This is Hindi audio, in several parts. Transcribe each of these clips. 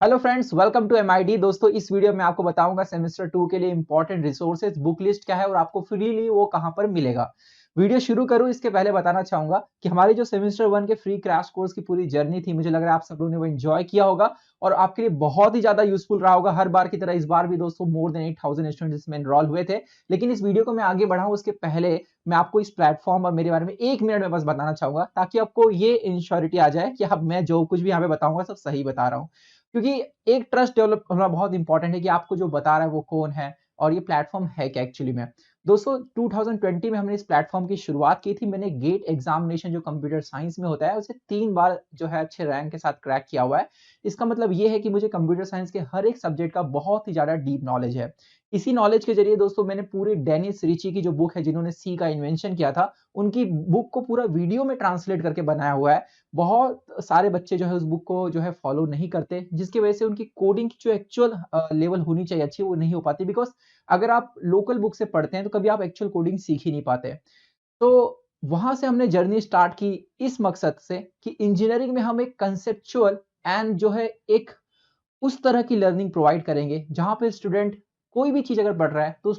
Hello friends, welcome to MID. दोस्तों, इस वीडियो में आपको बताऊंगा सेमेस्टर 2 के लिए इंपॉर्टेंट रिसोर्सेज बुक लिस्ट क्या है और आपको फ्रीली वो कहां पर मिलेगा। वीडियो शुरू करूं इसके पहले बताना चाहूंगा कि हमारी जो सेमेस्टर 1 के फ्री क्रैश कोर्स की पूरी जर्नी थी, मुझे लग रहा है आप सब लोगों ने वो एंजॉय किया होगा और आपके लिए बहुत ही ज्यादा यूजफुल रहा होगा। हर बार की तरह इस बार भी दोस्तों मोर देन 8000 स्टूडेंट्स इसमें एनरोल हुए थे। लेकिन इस वीडियो को मैं आगे बढ़ाऊं उसके पहले मैं आपको इस प्लेटफॉर्म और मेरे बारे में 1 मिनट में बस बताना चाहूंगा, ताकि आपको ये इंश्योरिटी आ जाए कि अब मैं जो कुछ भी यहाँ पे बताऊंगा सब सही बता रहा हूँ। क्योंकि एक ट्रस्ट डेवलप होना बहुत इंपॉर्टेंट है कि आपको जो बता रहा है वो कौन है और ये प्लेटफॉर्म है क्या एक्चुअली में। दोस्तों, 2020 में हमने इस प्लेटफॉर्म की शुरुआत की थी। मैंने गेट एग्जामिनेशन जो कंप्यूटर साइंस में होता है उसे 3 बार जो है अच्छे रैंक के साथ क्रैक किया हुआ है। इसका मतलब ये है कि मुझे कंप्यूटर साइंस के हर एक सब्जेक्ट का बहुत ही ज्यादा डीप नॉलेज है। इसी नॉलेज के जरिए दोस्तों मैंने पूरे डेनिस रिची की जो बुक है, जिन्होंने सी का इन्वेंशन किया था, उनकी बुक को पूरा वीडियो में ट्रांसलेट करके बनाया हुआ है। बहुत सारे बच्चे जो है उस बुक को जो है फॉलो नहीं करते, जिसकी वजह से उनकी कोडिंग की जो एक्चुअल लेवल होनी चाहिए अच्छी, वो नहीं हो पाती। बिकॉज अगर आप लोकल बुक से पढ़ते हैं तो कभी आप एक्चुअल कोडिंग सीख ही नहीं पाते। तो वहां से हमने जर्नी स्टार्ट की इस मकसद से कि इंजीनियरिंग में हम एक कंसेप्चुअल एंड जो है एक उस तरह की लर्निंग प्रोवाइड करेंगे जहां पे स्टूडेंट कोई भी चीज अगर पढ़ रहा है तो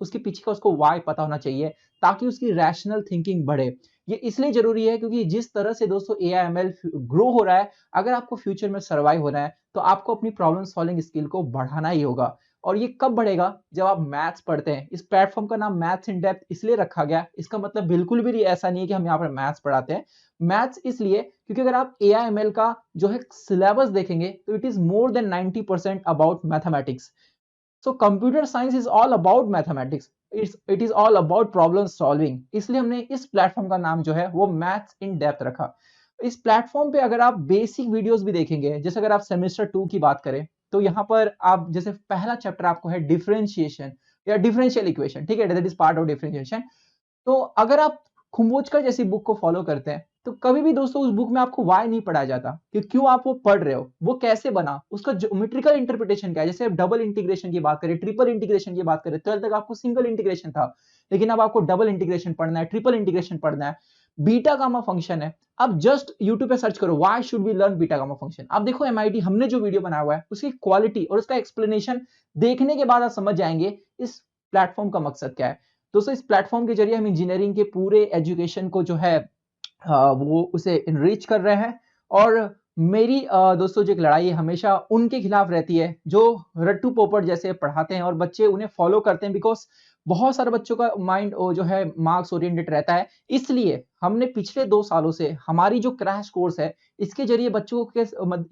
उसके पीछे का उसको वाई पता होना चाहिए, ताकि उसकी रैशनल थिंकिंग बढ़े। ये इसलिए जरूरी है क्योंकि जिस तरह से दोस्तों एआईएमएल ग्रो हो रहा है, अगर आपको फ्यूचर में सर्वाइव होना है तो आपको अपनी प्रॉब्लम सॉल्विंग स्किल को बढ़ाना ही होगा। और ये कब बढ़ेगा? जब आप मैथ्स पढ़ते हैं। इस प्लेटफॉर्म का नाम मैथ्स इन डेप्थ इसलिए रखा गया, इसका मतलब बिल्कुल भी ऐसा नहीं है कि हम यहाँ पर मैथ्स पढ़ाते हैं। मैथ्स इसलिए क्योंकि अगर आप एआईएमएल का जो है सिलेबस देखेंगे तो it is more than 90% about mathematics. So computer science is all about mathematics, it is all about problem solving. इसलिए हमने इस प्लेटफॉर्म का नाम जो है वो मैथ्स इन डेप्थ रखा। इस प्लेटफॉर्म पे अगर आप बेसिक वीडियोस भी देखेंगे, जैसे अगर आप सेमेस्टर 2 की बात करें तो यहाँ पर आप जैसे पहला चैप्टर आपको है डिफरेंशिएशन या डिफरेंशियल इक्वेशन, ठीक है, that is part of differentiation. तो अगर आप खुम्बोचकर जैसी बुक को फॉलो करते हैं तो कभी भी दोस्तों उस बुक में आपको वाई नहीं पढ़ाया जाता कि क्यों आप वो पढ़ रहे हो, वो कैसे बना, उसका ज्योमेट्रिकल इंटरप्रिटेशन क्या है। जैसे डबल इंटीग्रेशन की बात करें, ट्रिपल इंटीग्रेशन की बात करें, 12 तक आपको सिंगल इंटीग्रेशन था, लेकिन अब आपको डबल इंटीग्रेशन पढ़ना है, ट्रिपल इंटीग्रेशन पढ़ना है। बीटा गामा फंक्शन है। अब जस्ट यूट्यूब पे सर्च करो why should we learn beta gamma function. अब देखो एमआईटी हमने जो वीडियो बनाया हुआ है उसकी क्वालिटी और उसका एक्सप्लेनेशन देखने के बाद आप समझ जाएंगे इस प्लेटफॉर्म का मकसद क्या है। दोस्तों, इस प्लेटफॉर्म के जरिए हम इंजीनियरिंग के पूरे एजुकेशन को जो है वो उसे इनरिच कर रहे हैं। और मेरी दोस्तों जो एक लड़ाई है हमेशा उनके खिलाफ रहती है जो रट्टू पोपट जैसे पढ़ाते हैं और बच्चे उन्हें फॉलो करते हैं। बिकॉज बहुत सारे बच्चों का माइंड जो है मार्क्स ओरिएंटेड रहता है। इसलिए हमने पिछले 2 सालों से हमारी जो क्रैश कोर्स है इसके जरिए बच्चों के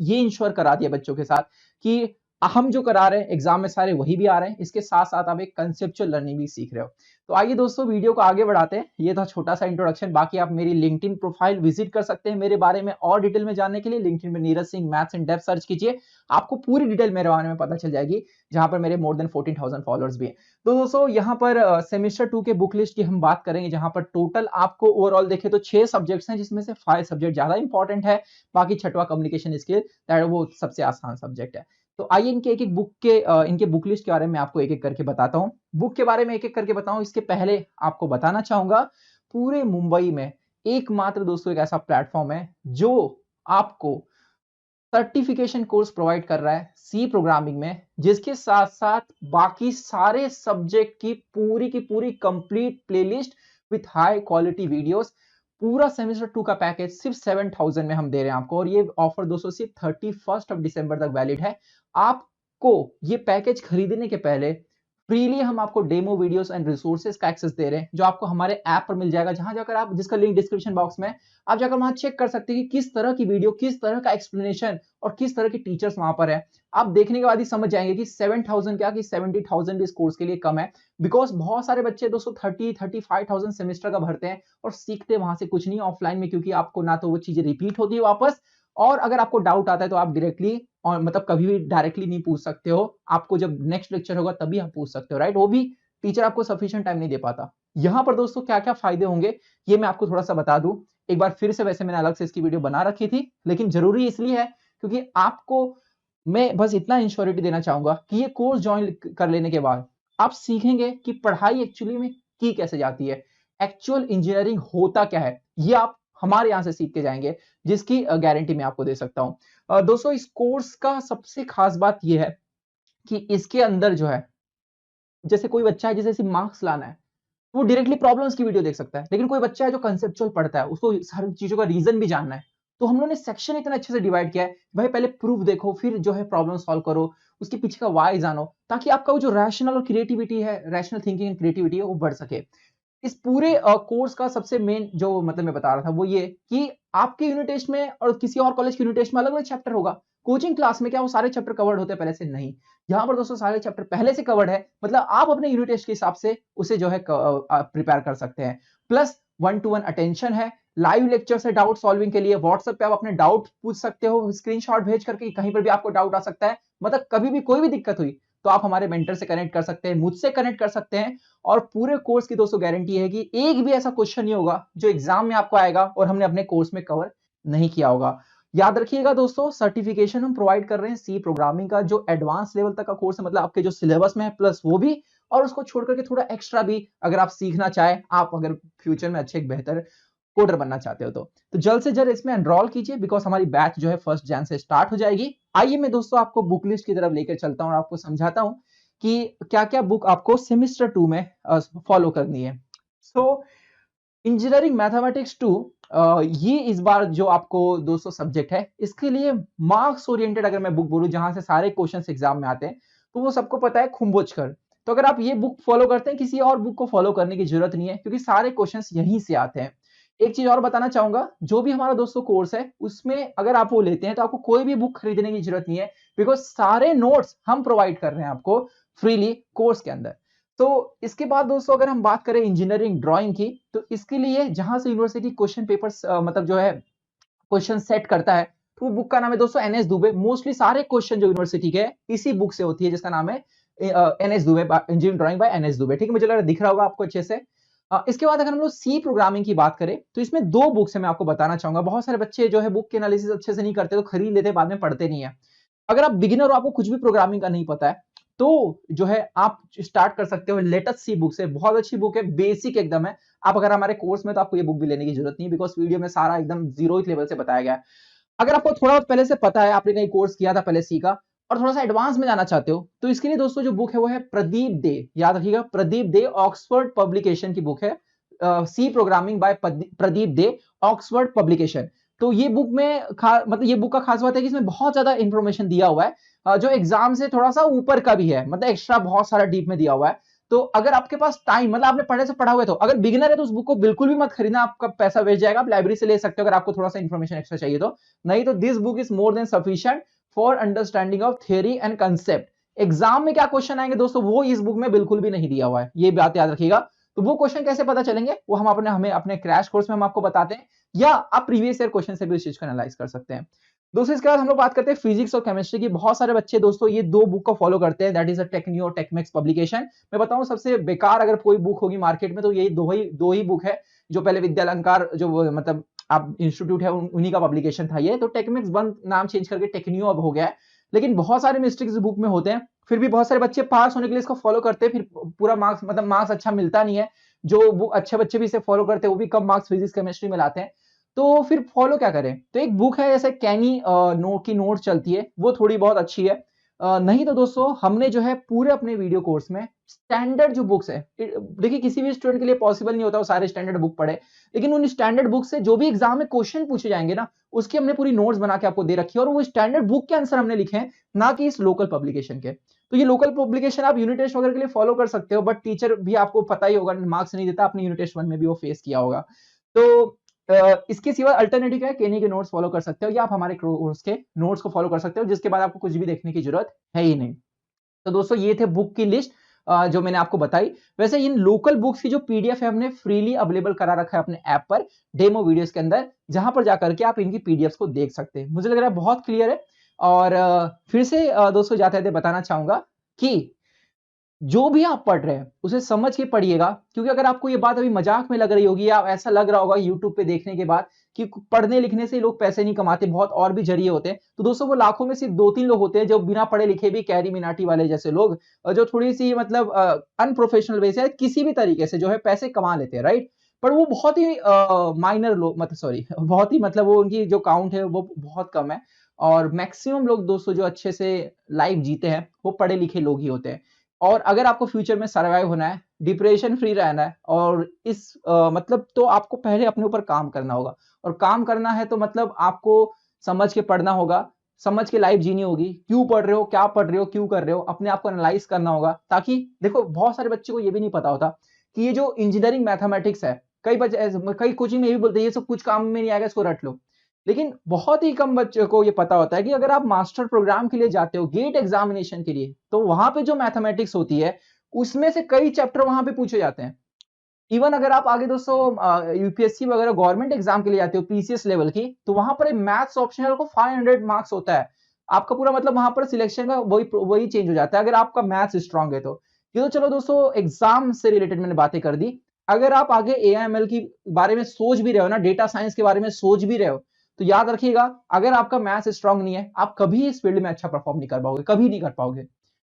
ये इंश्योर करा दिया बच्चों के साथ कि हम जो करा रहे हैं एग्जाम में सारे वही भी आ रहे हैं, इसके साथ साथ आप एक कंसेप्चुअल लर्निंग भी सीख रहे हो। तो आइए दोस्तों वीडियो को आगे बढ़ाते हैं। ये था छोटा सा इंट्रोडक्शन। बाकी आप मेरी लिंक्डइन प्रोफाइल विजिट कर सकते हैं मेरे बारे में और डिटेल में जानने के लिए। लिंक्डइन में Neeraj Singh maths in depth search कीजिए, आपको पूरी डिटेल मेरे बारे में पता चल जाएगी, जहां पर मेरे मोर देन 14,000 फॉलोअर्स भी हैं। तो दोस्तों यहाँ पर सेमेस्टर 2 के बुक लिस्ट की हम बात करेंगे, जहां पर टोटल आपको ओवरऑल देखे तो 6 सब्जेक्ट्स हैं, जिसमें से 5 सब्जेक्ट ज्यादा इंपॉर्टेंट है। बाकी छठवा कम्युनिकेशन स्किल, वो सबसे आसान सब्जेक्ट है। तो आइए इनके एक एक बुक के इनके बुक लिस्ट के बारे में आपको एक एक करके बताता हूँ। बुक के बारे में एक एक करके बताऊं इसके पहले आपको बताना चाहूंगा, पूरे मुंबई में एकमात्र दोस्तों एक ऐसा प्लेटफॉर्म है जो आपको सर्टिफिकेशन कोर्स प्रोवाइड कर रहा है सी प्रोग्रामिंग में, जिसके साथ साथ बाकी सारे सब्जेक्ट की पूरी complete playlist with high quality videos. पूरा सेमेस्टर 2 का पैकेज सिर्फ 7,000 में हम दे रहे हैं आपको, और ये ऑफर दोस्तों सिर्फ 31 दिसंबर तक वैलिड है। आपको ये पैकेज खरीदने के पहले फ्रीली हम आपको डेमो वीडियोस एंड रिसोर्सेज का एक्सेस दे रहे हैं, जो आपको हमारे ऐप पर मिल जाएगा, जहां जाकर आप, जिसका लिंक डिस्क्रिप्शन बॉक्स में, आप जाकर वहां चेक कर सकते हैं कि किस तरह की वीडियो, किस तरह का एक्सप्लेनेशन और किस तरह के टीचर्स वहां पर है। आप देखने के बाद ही समझ जाएंगे कि 7,000 क्या कि 70,000 भी इस कोर्स के लिए कम है। बिकॉज बहुत सारे बच्चे दोस्तों 35,000 सेमेस्टर का भरते हैं और सीखते वहां से कुछ नहीं ऑफलाइन में, क्योंकि आपको ना तो वो चीजें रिपीट होती है वापस, और अगर आपको डाउट आता है तो आप डायरेक्टली और मतलब कभी भी डायरेक्टली नहीं पूछ सकते हो। आपको जब नेक्स्ट लेक्चर होगा तभी आप पूछ सकते हो, राइट? वो भी टीचर आपको सफिशिएंट टाइम नहीं दे पाता। यहां पर दोस्तों क्या क्या फायदे होंगे ये मैं आपको थोड़ा सा बता दूं एक बार फिर से। वैसे मैंने अलग से इसकी वीडियो बना रखी थी, लेकिन जरूरी इसलिए है क्योंकि आपको मैं बस इतना इंश्योरिटी देना चाहूंगा कि ये कोर्स ज्वाइन कर लेने के बाद आप सीखेंगे कि पढ़ाई एक्चुअली में की कैसे जाती है, एक्चुअल इंजीनियरिंग होता क्या है, ये आप हमारे यहाँ से सीख के जाएंगे, जिसकी गारंटी मैं आपको दे सकता हूँ। दोस्तों इस कोर्स का सबसे खास बात यह है कि इसके अंदर जो है, जैसे कोई बच्चा है जिसे सिर्फ मार्क्स लाना है, वो डायरेक्टली प्रॉब्लम्स की वीडियो देख सकता है, लेकिन कोई बच्चा है जो कंसेप्चुअल पढ़ता है, उसको सारी चीजों का रीजन भी जानना है, तो हम लोगों ने सेक्शन इतना अच्छे से डिवाइड किया है, भाई पहले प्रूफ देखो, फिर जो है प्रॉब्लम सॉल्व करो, उसके पीछे का वाई जानो, ताकि आपका वो जो रैशनल और क्रिएटिविटी है, रैशनल थिंकिंग एंड क्रिएटिविटी है, वो बढ़ सके। इस पूरे कोर्स का सबसे मेन जो मतलब मैं बता रहा था वो ये कि आपके यूनिट टेस्ट में और किसी और कॉलेज के यूनिट टेस्ट में अलग अलग चैप्टर होगा। कोचिंग क्लास में क्या वो सारे चैप्टर कवर्ड होते हैं पहले से? नहीं। यहाँ पर दोस्तों सारे चैप्टर पहले से कवर्ड है, मतलब आप अपने यूनिट टेस्ट के हिसाब से उसे जो है प्रिपेयर कर सकते हैं। प्लस 1-to-1 अटेंशन है, लाइव लेक्चर से डाउट सॉल्विंग के लिए व्हाट्सएप पे आप अपने डाउट पूछ सकते हो, स्क्रीनशॉट भेज करके, कहीं पर भी आपको डाउट आ सकता है, मतलब कभी भी कोई भी दिक्कत हुई तो आप हमारे मेंटर से कनेक्ट कर सकते हैं, मुझसे कनेक्ट कर सकते हैं। और पूरे कोर्स की दोस्तों गारंटी है कि एक भी ऐसा क्वेश्चन नहीं होगा जो एग्जाम में आपको आएगा और हमने अपने कोर्स में कवर नहीं किया होगा। याद रखिएगा दोस्तों, सर्टिफिकेशन हम प्रोवाइड कर रहे हैं सी प्रोग्रामिंग का, जो एडवांस लेवल तक का कोर्स है, मतलब आपके जो सिलेबस में है प्लस वो भी, और उसको छोड़ करके थोड़ा एक्स्ट्रा भी अगर आप सीखना चाहें, आप अगर फ्यूचर में अच्छे एक बेहतर कोडर बनना चाहते हो तो जल्द से जल्द इसमें एनरोल कीजिए, बिकॉज हमारी बैच जो है 1 जनवरी से स्टार्ट हो जाएगी। आइए मैं दोस्तों आपको बुक लिस्ट की तरफ लेकर चलता हूं और आपको समझाता हूं कि क्या क्या बुक आपको सेमेस्टर 2 में फॉलो करनी है। सो इंजीनियरिंग मैथमेटिक्स 2, ये इस बार जो आपको 200 सब्जेक्ट है, इसके लिए मार्क्स ओरिएंटेड अगर मैं बुक बोलूं जहां से सारे क्वेश्चंस एग्जाम में आते हैं, तो वो सबको पता है खुम्बोचकर। तो अगर आप ये बुक फॉलो करते हैं, किसी और बुक को फॉलो करने की जरूरत नहीं है, क्योंकि सारे क्वेश्चंस यहीं से आते हैं। एक चीज और बताना चाहूंगा, जो भी हमारा दोस्तों कोर्स है उसमें अगर आप वो लेते हैं तो आपको कोई भी बुक खरीदने की जरूरत नहीं है, बिकॉज सारे नोट्स हम प्रोवाइड कर रहे हैं आपको फ्रीली कोर्स के अंदर। तो इसके बाद दोस्तों अगर हम बात करें इंजीनियरिंग ड्राइंग की, तो इसके लिए जहां से यूनिवर्सिटी क्वेश्चन पेपर्स मतलब जो है क्वेश्चन सेट करता है, तो वो बुक का नाम है दोस्तों एनएस दुबे। मोस्टली सारे क्वेश्चन जो यूनिवर्सिटी के इसी बुक से होती है, जिसका नाम है NS Dubey, engineering drawing by NS Dubey. ठीक है, मुझे लग रहा है दिख रहा होगा आपको अच्छे से। इसके बाद अगर हम लोग सी प्रोग्रामिंग की बात करें, तो इसमें 2 बुक्स है, मैं आपको बताना चाहूंगा। बहुत सारे बच्चे जो है बुक के एनालिसिस अच्छे से नहीं करते, तो खरीद लेते, बाद में पढ़ते नहीं है। अगर आप बिगिनर हो, आपको कुछ भी प्रोग्रामिंग का नहीं पता है, तो जो है आप स्टार्ट कर सकते हो लेटेस्ट सी बुक से। बहुत अच्छी बुक है, बेसिक एकदम है। आप अगर हमारे कोर्स में, तो आपको ये बुक भी लेने की जरूरत नहीं, बिकॉज वीडियो में सारा एकदम जीरो लेवल से बताया गया है। अगर आपको थोड़ा पहले से पता है, आपने कहीं कोर्स किया था पहले सीखा, और थोड़ा सा एडवांस में जाना चाहते हो, तो इसके लिए दोस्तों जो बुक है वो है प्रदीप दे। याद रखिएगा, प्रदीप दे, ऑक्सफोर्ड पब्लिकेशन की बुक है, सी प्रोग्रामिंग बाय प्रदीप दे, ऑक्सफोर्ड पब्लिकेशन। तो ये बुक में मतलब ये बुक का खास बात है कि इसमें बहुत ज्यादा इंफॉर्मेशन दिया हुआ है, जो एग्जाम से थोड़ा सा ऊपर का भी है, मतलब एक्स्ट्रा बहुत सारा डीप में दिया हुआ है। तो अगर आपके पास टाइम, मतलब आपने पढ़े से पढ़ा हुआ है, तो अगर बिगिनर है तो उस बुक को बिल्कुल भी मत खरीदना, आपका पैसा वेस्ट जाएगा। आप लाइब्रेरी से ले सकते हो अगर आपको थोड़ा सा इंफॉर्मेशन एक्स्ट्रा चाहिए तो। नहीं तो this book is more than sufficient for understanding of theory and concept. Exam में क्या क्वेश्चन आएंगे दोस्तों, वो इस बुक में बिल्कुल भी नहीं दिया हुआ है, ये बात याद रखिएगा। तो वो क्वेश्चन कैसे पता चलेंगे, वो हम हमें अपने क्रैश कोर्स में हम आपको बताते हैं, या आप प्रीवियस ईयर क्वेश्चन से भी इस चीज को एनालाइज कर सकते हैं। दोस्तों इसके बाद हम लोग बात करते हैं फिजिक्स और केमिस्ट्री की। बहुत सारे बच्चे दोस्तों ये 2 बुक को फॉलो करते हैं, दैट इज अ टेक्नियो टेक्मेक्स पब्लिकेशन। मैं बताऊं सबसे बेकार अगर कोई बुक होगी मार्केट में, तो यही दो ही बुक है, जो पहले विद्यालंकार जो मतलब आप इंस्टीट्यूट है उन्हीं का पब्लिकेशन था ये। तो टेक्मेक्स बंद, नाम चेंज करके टेक्नियो अब हो गया है। लेकिन बहुत सारे मिस्टेक्स बुक में होते हैं, फिर भी बहुत सारे बच्चे पास होने के लिए इसको फॉलो करते हैं, फिर पूरा मार्क्स मतलब मार्क्स अच्छा मिलता नहीं है। जो बुक अच्छे बच्चे भी इसे फॉलो करते हैं, वो भी कम मार्क्स फिजिक्स केमिस्ट्री में लाते हैं। तो फिर फॉलो क्या करें? तो एक बुक है जैसे कैनी की नोट चलती है, वो थोड़ी बहुत अच्छी है। नहीं तो दोस्तों हमने जो है पूरे अपने वीडियो कोर्स में स्टैंडर्ड जो बुक्स है, देखिए किसी भी स्टूडेंट के लिए पॉसिबल नहीं होता वो सारे स्टैंडर्ड बुक पढ़े, लेकिन उन स्टैंडर्ड बुक से जो भी एग्जाम में क्वेश्चन पूछे जाएंगे ना, उसकी हमने पूरी नोट्स बना के आपको दे रखी है, और वो स्टैंडर्ड बुक के आंसर हमने लिखे हैं, ना कि इस लोकल पब्लिकेशन के। तो ये लोकल पब्लिकेशन आप यूनिट टेस्ट वगैरह के लिए फॉलो कर सकते हो, बट टीचर भी आपको पता ही होगा मार्क्स नहीं देता, आपने यूनिट टेस्ट 1 में भी वो फेस किया होगा। तो इसके सिवा अल्टरनेटिव क्या है, केनी के नोट्स फॉलो कर सकते हो, या आप हमारे कोर्स के नोट्स को फॉलो कर सकते हो, जिसके बाद आपको कुछ भी देखने की जरूरत है ही नहीं। तो दोस्तों ये थे बुक की लिस्ट जो मैंने आपको बताई। वैसे इन लोकल बुक्स की जो पीडीएफ है हमने फ्रीली अवेलेबल करा रखा है अपने ऐप पर, डेमो वीडियोस के अंदर, जहां पर जाकर के आप इनकी पीडीएफ को देख सकते हैं। मुझे लग रहा है बहुत क्लियर है। और फिर से दोस्तों जाते जाते बताना चाहूंगा कि जो भी आप पढ़ रहे हैं उसे समझ के पढ़िएगा, क्योंकि अगर आपको ये बात अभी मजाक में लग रही होगी, या ऐसा लग रहा होगा यूट्यूब पे देखने के बाद कि पढ़ने लिखने से लोग पैसे नहीं कमाते, बहुत और भी जरिए होते हैं, तो दोस्तों वो लाखों में सिर्फ 2-3 लोग होते हैं जो बिना पढ़े लिखे भी, कैरी मिनाटी वाले जैसे लोग, जो थोड़ी सी मतलब अनप्रोफेशनल वे से किसी भी तरीके से जो है पैसे कमा लेते हैं, राइट। पर वो बहुत ही माइनर लोग, मतलब सॉरी बहुत ही, मतलब वो उनकी जो काउंट है वो बहुत कम है। और मैक्सिमम लोग दोस्तों जो अच्छे से लाइफ जीते हैं वो पढ़े लिखे लोग ही होते हैं। और अगर आपको फ्यूचर में सर्वाइव होना है, डिप्रेशन फ्री रहना है, और इस मतलब तो आपको पहले अपने ऊपर काम करना होगा। और काम करना है तो मतलब आपको समझ के पढ़ना होगा, समझ के लाइफ जीनी होगी। क्यों पढ़ रहे हो, क्या पढ़ रहे हो, क्यों कर रहे हो, अपने आप को एनालाइज करना होगा। ताकि देखो बहुत सारे बच्चों को ये भी नहीं पता होता कि ये जो इंजीनियरिंग मैथमेटिक्स है, कई बच्चे, कई कोचिंग में ये भी बोलते हैं ये सब कुछ काम में नहीं आएगा, इसको रट लो। लेकिन बहुत ही कम बच्चों को ये पता होता है कि अगर आप मास्टर प्रोग्राम के लिए जाते हो, गेट एग्जामिनेशन के लिए, तो वहां पे जो मैथमेटिक्स होती है उसमें से कई चैप्टर वहां पे पूछे जाते हैं। इवन अगर आप आगे दोस्तों यूपीएससी वगैरह गवर्नमेंट एग्जाम के लिए आते हो पीसीएस लेवल की, तो वहां पर मैथ्स ऑप्शनल को 500 मार्क्स होता है। आपका पूरा मतलब वहां पर सिलेक्शन का वही चेंज हो जाता है अगर आपका मैथ्स स्ट्रांग है तो। ये तो चलो दोस्तों एग्जाम से रिलेटेड मैंने बातें कर दी। अगर आप आगे एआईएमएल की बारे में सोच भी रहे हो ना, डेटा साइंस के बारे में सोच भी रहे हो, तो याद रखिएगा अगर आपका मैथ्स स्ट्रांग नहीं है, आप कभी इस फील्ड में अच्छा परफॉर्म नहीं कर पाओगे, कभी नहीं कर पाओगे।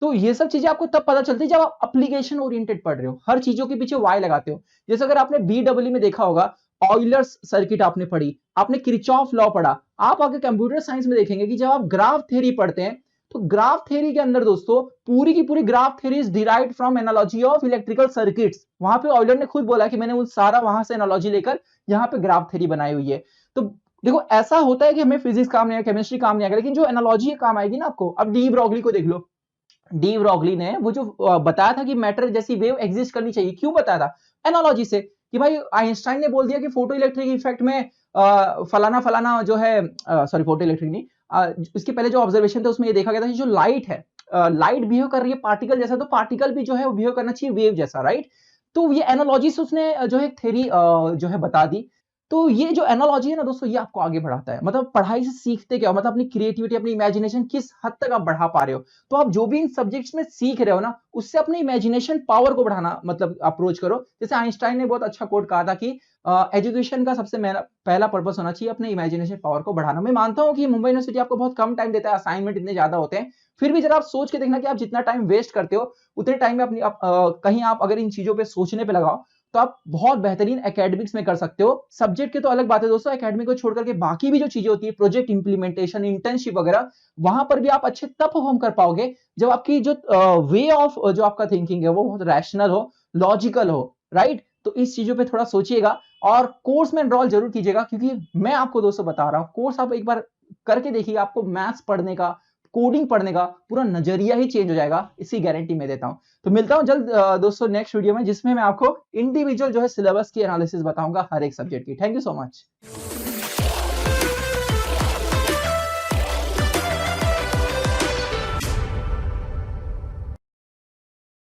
तो ये सब चीजें आपको तब पता चलती है जब आप एप्लीकेशन ओरिएंटेड पढ़ रहे हो, हर चीजों के पीछे वाई लगाते हो। जैसे अगर आपने बीडब्ल्यू में देखा होगा, ऑयलर्स सर्किट आपने पढ़ी, आपने किरचॉफ लॉ पढ़ा। आप आगे कंप्यूटर साइंस में देखेंगे कि जब आप ग्राफ थ्योरी पढ़ते हैं, तो ग्राफ थ्योरी के अंदर दोस्तों पूरी की पूरी graph theory is derived from analogy of electrical circuits. वहां पे ऑयलर ने खुद बोला कि मैंने वो सारा वहां से एनालॉजी लेकर यहाँ पे ग्राफ थ्योरी बनाई हुई है। तो देखो ऐसा होता है कि हमें फिजिक्स काम नहीं आएगा, केमिस्ट्री काम नहीं आएगा, लेकिन जो एनालॉजी काम आएगी ना आपको। अब डी ब्रॉगली को देख लो, डी ब्रॉगली ने वो जो बताया था कि मैटर जैसी वेव एग्जिस्ट करनी चाहिए, क्यों बताया था? एनालॉजी से, कि भाई आइंस्टाइन ने बोल दिया कि फोटो इलेक्ट्रिक इफेक्ट में फलाना फलाना जो है, सॉरी फोटो इलेक्ट्रिक नहीं, इसके पहले जो ऑब्जर्वेशन था उसमें ये देखा गया था कि जो लाइट है, लाइट बिहेव कर रही है पार्टिकल जैसा, तो पार्टिकल भी जो है बिहेव करना चाहिए वेव जैसा, राइट? तो ये एनालॉजी से उसने जो है थ्योरी जो है बता दी। तो ये जो एनालॉजी है ना दोस्तों, ये आपको आगे बढ़ाता है। मतलब पढ़ाई से सीखते क्या हो, मतलब अपनी क्रिएटिविटी, अपनी इमेजिनेशन किस हद तक आप बढ़ा पा रहे हो। तो आप जो भी इन सब्जेक्ट्स में सीख रहे हो ना, उससे अपनी इमेजिनेशन पावर को बढ़ाना मतलब अप्रोच करो। जैसे आइंस्टाइन ने बहुत अच्छा कोट कहा था कि एजुकेशन का सबसे पहला पर्पस होना चाहिए अपने इमेजिनेशन पावर को बढ़ाना। मैं मानता हूं कि मुंबई यूनिवर्सिटी आपको बहुत कम टाइम देता है, असाइनमेंट इतने ज्यादा होते हैं, फिर भी जरा आप सोच के देखना कि आप जितना टाइम वेस्ट करते हो उतने टाइम में अपनी कहीं आप अगर इन चीजों पे सोचने पे लगाओ, तो आप बहुत बेहतरीन एकेडमिक्स में कर सकते हो। सब्जेक्ट के तो अलग बात है दोस्तों, एकेडमिक को छोड़कर के बाकी भी जो चीजें होती है, प्रोजेक्ट इंप्लीमेंटेशन, इंटर्नशिप वगैरह, वहां पर भी आप अच्छे तब परफॉर्म कर पाओगे जब आपकी जो वे ऑफ जो आपका थिंकिंग है वो बहुत रैशनल हो, लॉजिकल हो, राइट? तो इस चीजों पे थोड़ा सोचिएगा और कोर्स में एनरोल जरूर कीजिएगा, क्योंकि मैं आपको दोस्तों बता रहा हूं, कोर्स आप एक बार करके देखिए, आपको मैथ्स पढ़ने का, कोडिंग पढ़ने का पूरा नजरिया ही चेंज हो जाएगा, इसी गारंटी मैं देता हूं। तो मिलता हूं जल्द दोस्तों नेक्स्ट वीडियो में, जिसमें मैं आपको इंडिविजुअल जो है सिलेबस की एनालिसिस बताऊंगा हर एक सब्जेक्ट की। Thank you so much.